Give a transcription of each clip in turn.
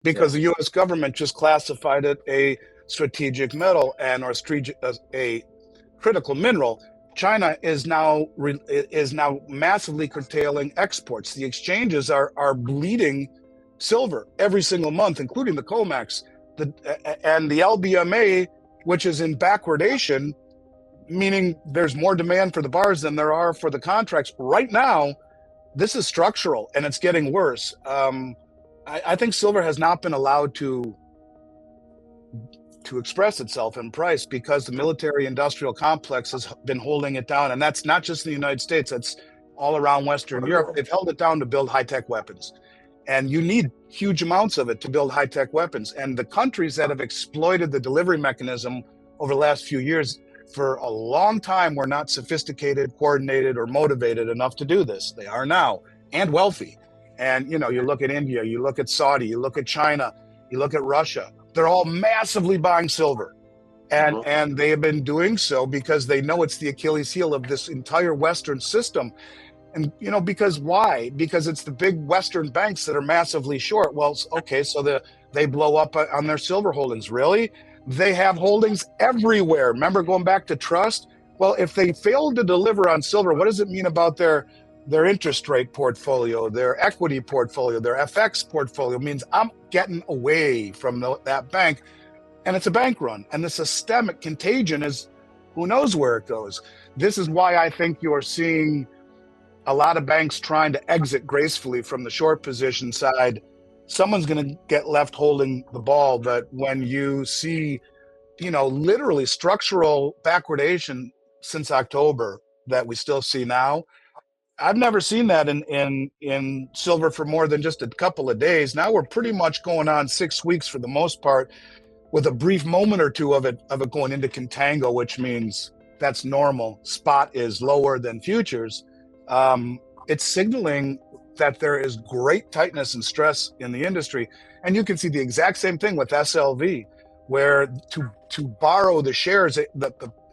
because Yeah. the U.S. government just classified it a strategic metal and or a critical mineral. China is now massively curtailing exports. The exchanges are bleeding silver every single month, including the COMEX, and the LBMA, which is in backwardation, meaning there's more demand for the bars than there are for the contracts right now. This is structural, and it's getting worse. I think silver has not been allowed to express itself in price because the military industrial complex has been holding it down. And that's not just in the United States, that's all around Western Europe. They've held it down to build high-tech weapons. And you need huge amounts of it to build high-tech weapons. And the countries that have exploited the delivery mechanism over the last few years for a long time were not sophisticated, coordinated, or motivated enough to do this. They are now, and wealthy. And you look at India, you look at Saudi, you look at China, you look at Russia. They're all massively buying silver. And they have been doing so because they know it's the Achilles heel of this entire Western system. And because why? Because it's the big Western banks that are massively short. Well, okay, so they blow up on their silver holdings. Really? They have holdings everywhere. Remember going back to trust? Well, if they fail to deliver on silver, what does it mean about their interest rate portfolio, their equity portfolio, their FX portfolio? It means I'm getting away from that bank. And it's a bank run. And the systemic contagion is who knows where it goes. This is why I think you're seeing a lot of banks trying to exit gracefully from the short position side. Someone's going to get left holding the ball. But when you see, literally structural backwardation since October that we still see now, I've never seen that in silver for more than just a couple of days. Now we're pretty much going on 6 weeks for the most part, with a brief moment or two of it going into contango, which means that's normal. Spot is lower than futures. It's signaling that there is great tightness and stress in the industry. And you can see the exact same thing with SLV, where to borrow the shares, it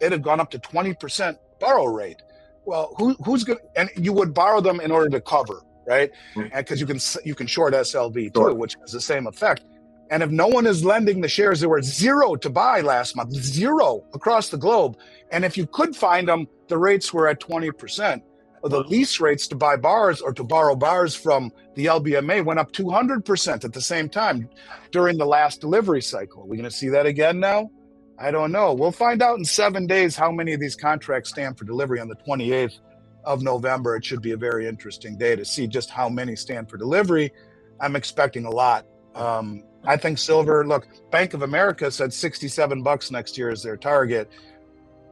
had gone up to 20% borrow rate. Well, who's going? And you would borrow them in order to cover, right? Because you can short SLV too, which has the same effect. And if no one is lending the shares, there were zero to buy last month, zero across the globe. And if you could find them, the rates were at 20%. The lease rates to buy bars or to borrow bars from the LBMA went up 200% at the same time during the last delivery cycle. Are we going to see that again now? I don't know. We'll find out in 7 days how many of these contracts stand for delivery on the 28th of November. It should be a very interesting day to see just how many stand for delivery. I'm expecting a lot. I think silver, look, Bank of America said $67 next year is their target.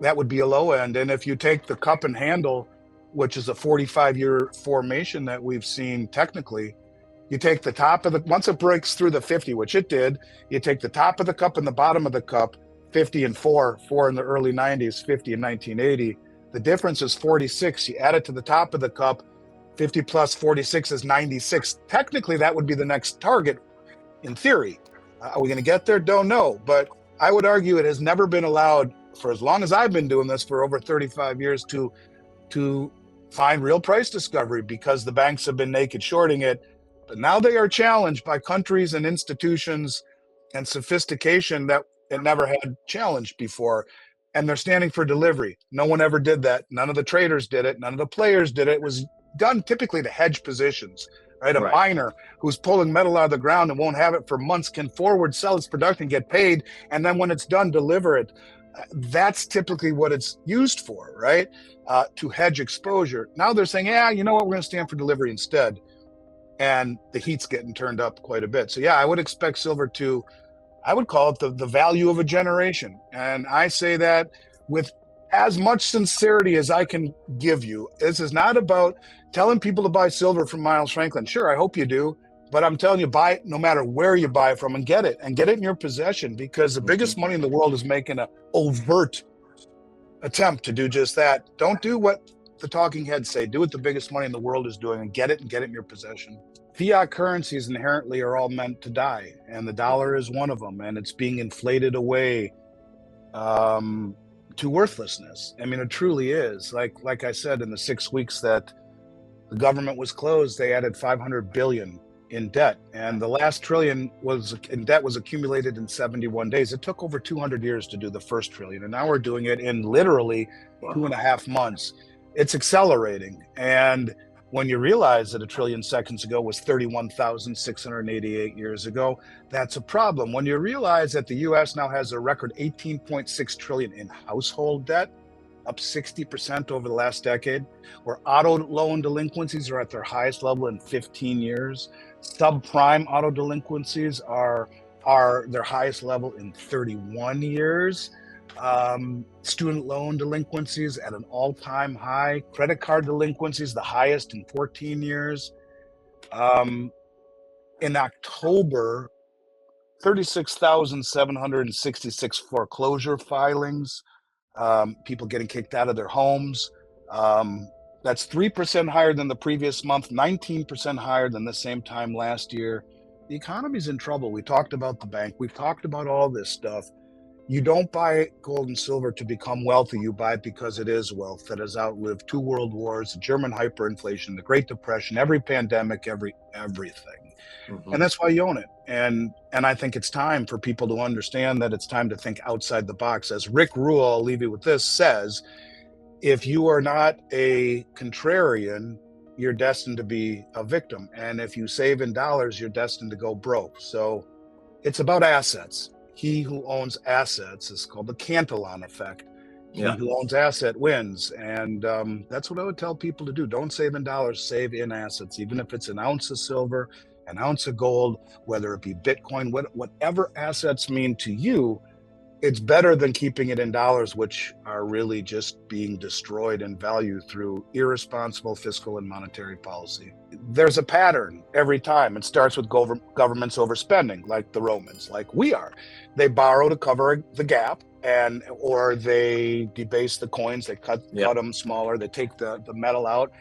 That would be a low end. And if you take the cup and handle, which is a 45-year formation that we've seen technically, you take the top of once it breaks through the 50, which it did, you take the top of the cup and the bottom of the cup, 50 and 4 in the early 90s, 50 in 1980. The difference is 46. You add it to the top of the cup, 50 plus 46 is 96. Technically, that would be the next target in theory. Are we going to get there? Don't know. But I would argue it has never been allowed, for as long as I've been doing this, for over 35 years, to find real price discovery, because the banks have been naked shorting it. But now they are challenged by countries and institutions and sophistication that it never had challenged before. And they're standing for delivery. No one ever did that. None of the traders did it. None of the players did it. It was done typically to hedge positions, right? A miner who's pulling metal out of the ground and won't have it for months can forward sell its production, get paid, and then when it's done, deliver it. That's typically what it's used for, right? To hedge exposure. Now they're saying, yeah, you know what? We're going to stand for delivery instead. And the heat's getting turned up quite a bit. So yeah, I would expect silver to, I would call it the value of a generation. And I say that with as much sincerity as I can give you. This is not about telling people to buy silver from Miles Franklin. Sure, I hope you do. But I'm telling you, buy it no matter where you buy it from, and get it in your possession, because the biggest money in the world is making an overt attempt to do just that. Don't do what the talking heads say. Do what the biggest money in the world is doing, and get it in your possession. Fiat currencies inherently are all meant to die, and the dollar is one of them, and it's being inflated away to worthlessness. I mean, it truly is. Like I said, in the 6 weeks that the government was closed, they added 500 billion in debt. And the last trillion was in debt was accumulated in 71 days. It took over 200 years to do the first trillion. And now we're doing it in literally 2.5 months. It's accelerating. And when you realize that a trillion seconds ago was 31,688 years ago, that's a problem. When you realize that the US now has a record 18.6 trillion in household debt, up 60% over the last decade, where auto loan delinquencies are at their highest level in 15 years. Subprime auto delinquencies are their highest level in 31 years. Student loan delinquencies at an all-time high. Credit card delinquencies, the highest in 14 years. In October, 36,766 foreclosure filings. People getting kicked out of their homes. That's 3% higher than the previous month, 19% higher than the same time last year. The economy's in trouble. We talked about the bank. We've talked about all this stuff. You don't buy gold and silver to become wealthy. You buy it because it is wealth that has outlived 2 world wars, the German hyperinflation, the Great Depression, every pandemic, everything. And that's why you own it. And I think it's time for people to understand that it's time to think outside the box. As Rick Rule, I'll leave you with this, says, if you are not a contrarian, you're destined to be a victim. And if you save in dollars, you're destined to go broke. So it's about assets. He who owns assets is called the Cantillon effect. He who owns asset wins. And that's what I would tell people to do. Don't save in dollars, save in assets, even if it's an ounce of silver, an ounce of gold, whether it be Bitcoin, whatever assets mean to you, it's better than keeping it in dollars, which are really just being destroyed in value through irresponsible fiscal and monetary policy. There's a pattern every time. It starts with governments overspending, like the Romans, like we are. They borrow to cover the gap, or they debase the coins, they cut them smaller, they take the metal out.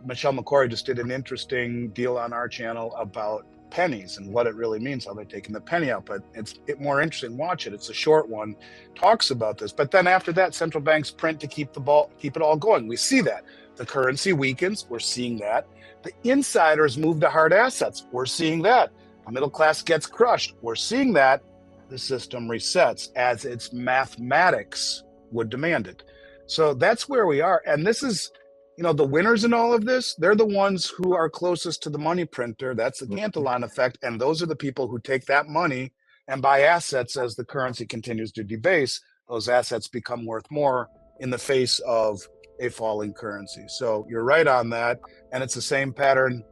Michelle McCory just did an interesting deal on our channel about pennies and what it really means, how they're taking the penny out. But it's more interesting. Watch it. It's a short one. Talks about this. But then after that, central banks print to keep it all going. We see that. The currency weakens. We're seeing that. The insiders move to hard assets. We're seeing that. The middle class gets crushed. We're seeing that. The system resets as its mathematics would demand it. So that's where we are. And this is, the winners in all of this, they're the ones who are closest to the money printer. That's the Cantillon effect. And those are the people who take that money and buy assets as the currency continues to debase. Those assets become worth more in the face of a falling currency. So you're right on that. And it's the same pattern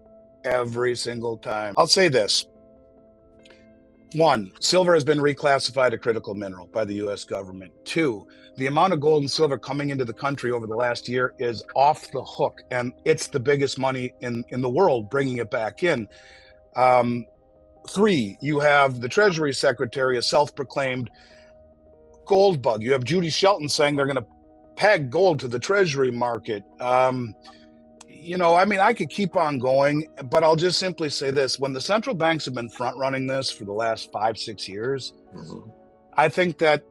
every single time. I'll say this. 1, silver has been reclassified a critical mineral by the US government. 2, the amount of gold and silver coming into the country over the last year is off the hook, and it's the biggest money in the world bringing it back in. 3, you have the Treasury Secretary, a self-proclaimed gold bug. You have Judy Shelton saying they're going to peg gold to the Treasury market. I could keep on going, but I'll just simply say this. When the central banks have been front running this for the last 5-6 years, I think that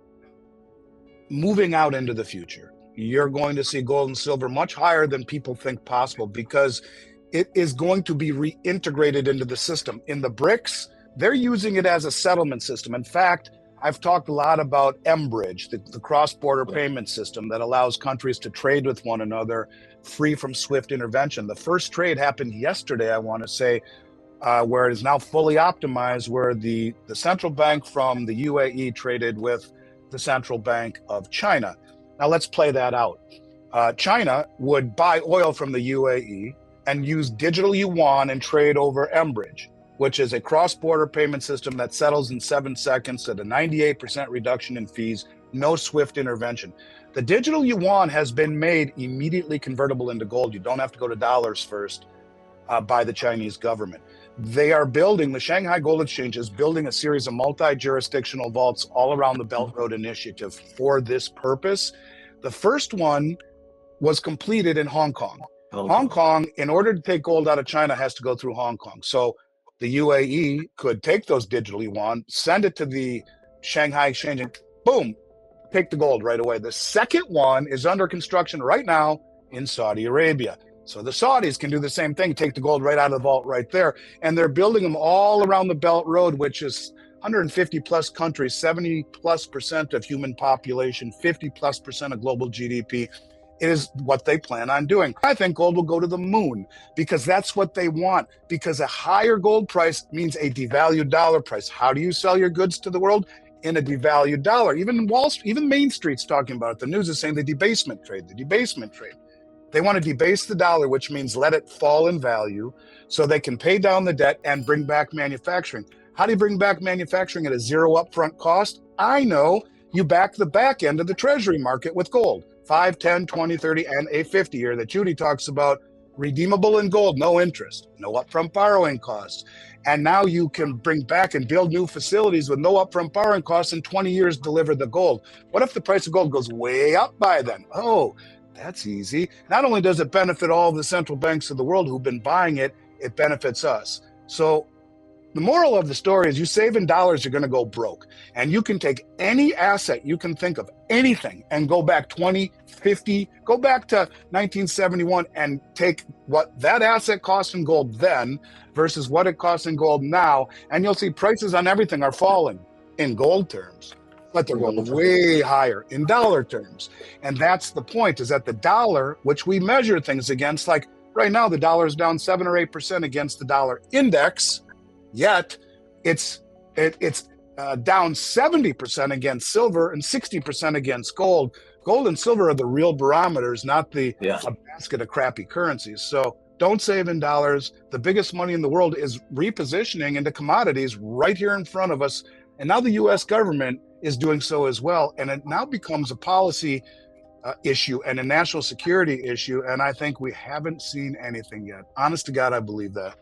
moving out into the future, you're going to see gold and silver much higher than people think possible, because it is going to be reintegrated into the system. In the BRICS, they're using it as a settlement system. In fact, I've talked a lot about mBridge, the cross-border payment system that allows countries to trade with one another free from SWIFT intervention. The first trade happened yesterday, I want to say, where it is now fully optimized, where the central bank from the UAE traded with the central bank of China. Now let's play that out. China would buy oil from the UAE and use digital yuan and trade over mBridge, which is a cross-border payment system that settles in 7 seconds at a 98% reduction in fees, no SWIFT intervention. The digital yuan has been made immediately convertible into gold. You don't have to go to dollars first by the Chinese government. They are building, the Shanghai Gold Exchange is building a series of multi-jurisdictional vaults all around the Belt Road Initiative for this purpose. The first one was completed in Hong Kong. Hong Kong, in order to take gold out of China, has to go through Hong Kong. So the UAE could take those digital yuan, send it to the Shanghai Exchange, and boom, take the gold right away. The second one is under construction right now in Saudi Arabia. So the Saudis can do the same thing, take the gold right out of the vault right there. And they're building them all around the Belt Road, which is 150 plus countries, 70 plus percent of human population, 50 plus percent of global GDP. It is what they plan on doing. I think gold will go to the moon because that's what they want, because a higher gold price means a devalued dollar price. How do you sell your goods to the world? In a devalued dollar. Even Wall Street, even Main Street's talking about it. The news is saying the debasement trade. They want to debase the dollar, which means let it fall in value so they can pay down the debt and bring back manufacturing. How do you bring back manufacturing at a zero upfront cost? I know. You back the back end of the treasury market with gold, 5, 10, 20, 30, and a 50-year that Judy talks about, redeemable in gold, no interest, no upfront borrowing costs. And now you can bring back and build new facilities with no upfront borrowing costs, in 20 years deliver the gold. What if the price of gold goes way up by then? Oh, that's easy. Not only does it benefit all the central banks of the world who've been buying it, it benefits us. So the moral of the story is you save in dollars, you're going to go broke. And you can take any asset you can think of, anything, and go back 20, 50, go back to 1971 and take what that asset cost in gold then versus what it costs in gold now. And you'll see prices on everything are falling in gold terms, but they're going way higher in dollar terms. And that's the point, is that the dollar, which we measure things against, like right now, the dollar is down 7 or 8% against the dollar index. Yet it's down 70% against silver and 60% against gold. Gold and silver are the real barometers, not a basket of crappy currencies. So don't save in dollars. The biggest money in the world is repositioning into commodities right here in front of us. And now the U.S. government is doing so as well. And it now becomes a policy issue and a national security issue. And I think we haven't seen anything yet. Honest to God, I believe that.